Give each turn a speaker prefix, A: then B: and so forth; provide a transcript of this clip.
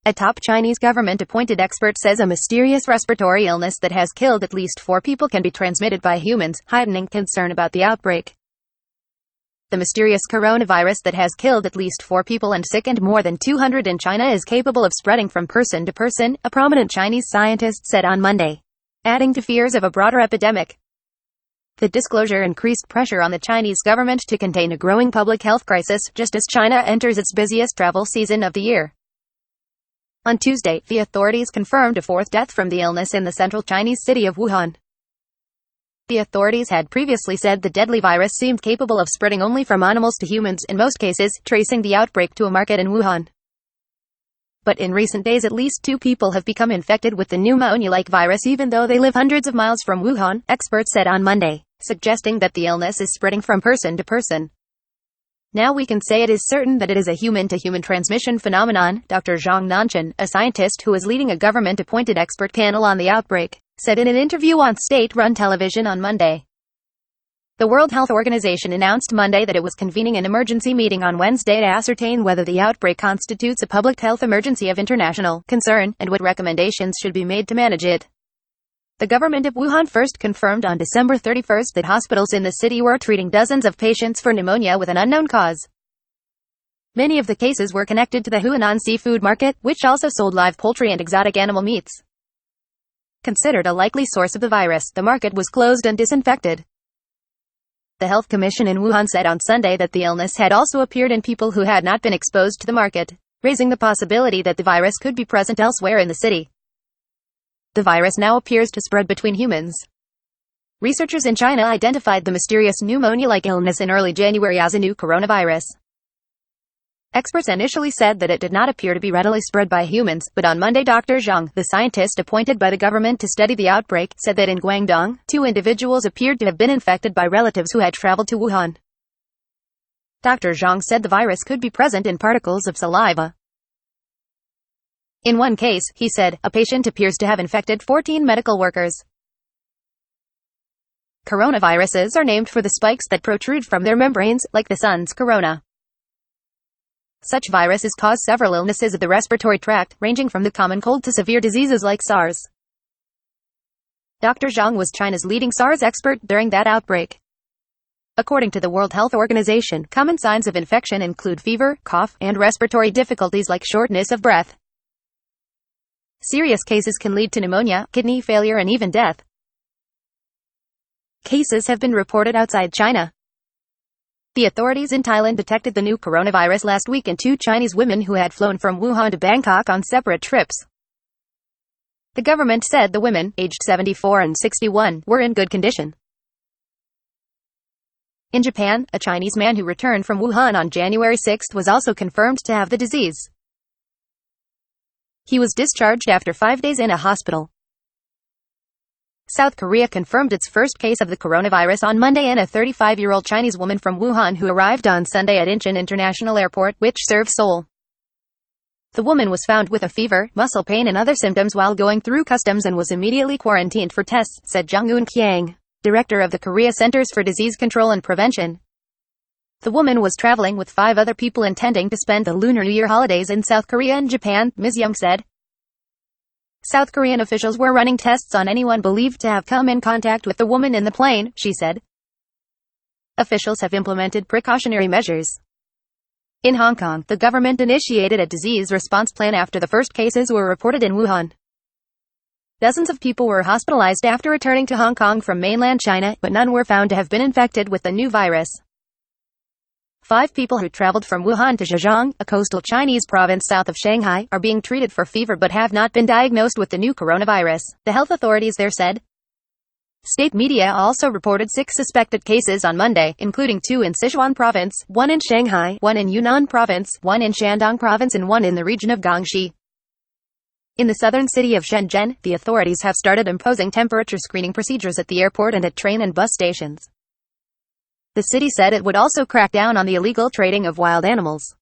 A: A top Chinese government-appointed expert says a mysterious respiratory illness that has killed at least 4 people can be transmitted by humans, heightening concern about the outbreak. The mysterious coronavirus that has killed at least 4 people and sickened more than 200 in China is capable of spreading from person to person, a prominent Chinese scientist said on Monday, adding to fears of a broader epidemic. The disclosure increased pressure on the Chinese government to contain a growing public health crisis, just as China enters its busiest travel season of the year. On Tuesday, the authorities confirmed a 4th death from the illness in the central Chinese city of Wuhan. The authorities had previously said the deadly virus seemed capable of spreading only from animals to humans, in most cases, tracing the outbreak to a market in Wuhan. But in recent days at least 2 people have become infected with the pneumonia-like virus even though they live hundreds of miles from Wuhan, experts said on Monday, suggesting that the illness is spreading from person to person. Now we can say it is certain that it is a human-to-human transmission phenomenon, Dr. Zhang Nanchen, a scientist who is leading a government-appointed expert panel on the outbreak, said in an interview on state-run television on Monday. The World Health Organization announced Monday that it was convening an emergency meeting on Wednesday to ascertain whether the outbreak constitutes a public health emergency of international concern, and what recommendations should be made to manage it. The government of Wuhan first confirmed on December 31 that hospitals in the city were treating dozens of patients for pneumonia with an unknown cause. Many of the cases were connected to the Huanan seafood market, which also sold live poultry and exotic animal meats. Considered a likely source of the virus, the market was closed and disinfected. The Health Commission in Wuhan said on Sunday that the illness had also appeared in people who had not been exposed to the market, raising the possibility that the virus could be present elsewhere in the city. The virus now appears to spread between humans. Researchers in China identified the mysterious pneumonia-like illness in early January as a new coronavirus. Experts initially said that it did not appear to be readily spread by humans, but on Monday Dr. Zhang, the scientist appointed by the government to study the outbreak, said that in Guangdong, 2 individuals appeared to have been infected by relatives who had traveled to Wuhan. Dr. Zhang said the virus could be present in particles of saliva. In one case, he said, a patient appears to have infected 14 medical workers. Coronaviruses are named for the spikes that protrude from their membranes, like the sun's corona. Such viruses cause several illnesses of the respiratory tract, ranging from the common cold to severe diseases like SARS. Dr. Zhang was China's leading SARS expert during that outbreak. According to the World Health Organization, common signs of infection include fever, cough, and respiratory difficulties like shortness of breath. Serious cases can lead to pneumonia, kidney failure, and even death. Cases have been reported outside China. The authorities in Thailand detected the new coronavirus last week in 2 Chinese women who had flown from Wuhan to Bangkok on separate trips. The government said the women, aged 74 and 61, were in good condition. In Japan, a Chinese man who returned from Wuhan on January 6 was also confirmed to have the disease. He was discharged after 5 days in a hospital. South Korea confirmed its first case of the coronavirus on Monday in a 35-year-old Chinese woman from Wuhan who arrived on Sunday at Incheon International Airport, which serves Seoul. The woman was found with a fever, muscle pain and other symptoms while going through customs and was immediately quarantined for tests, said Jung-Eun Kyang, director of the Korea Centers for Disease Control and Prevention. The woman was traveling with 5 other people intending to spend the Lunar New Year holidays in South Korea and Japan, Ms. Young said. South Korean officials were running tests on anyone believed to have come in contact with the woman in the plane, she said. Officials have implemented precautionary measures. In Hong Kong, the government initiated a disease response plan after the first cases were reported in Wuhan. Dozens of people were hospitalized after returning to Hong Kong from mainland China, but none were found to have been infected with the new virus. 5 people who traveled from Wuhan to Zhejiang, a coastal Chinese province south of Shanghai, are being treated for fever but have not been diagnosed with the new coronavirus, the health authorities there said. State media also reported 6 suspected cases on Monday, including 2 in Sichuan province, 1 in Shanghai, 1 in Yunnan province, 1 in Shandong province and 1 in the region of Guangxi. In the southern city of Shenzhen, the authorities have started imposing temperature screening procedures at the airport and at train and bus stations. The city said it would also crack down on the illegal trading of wild animals.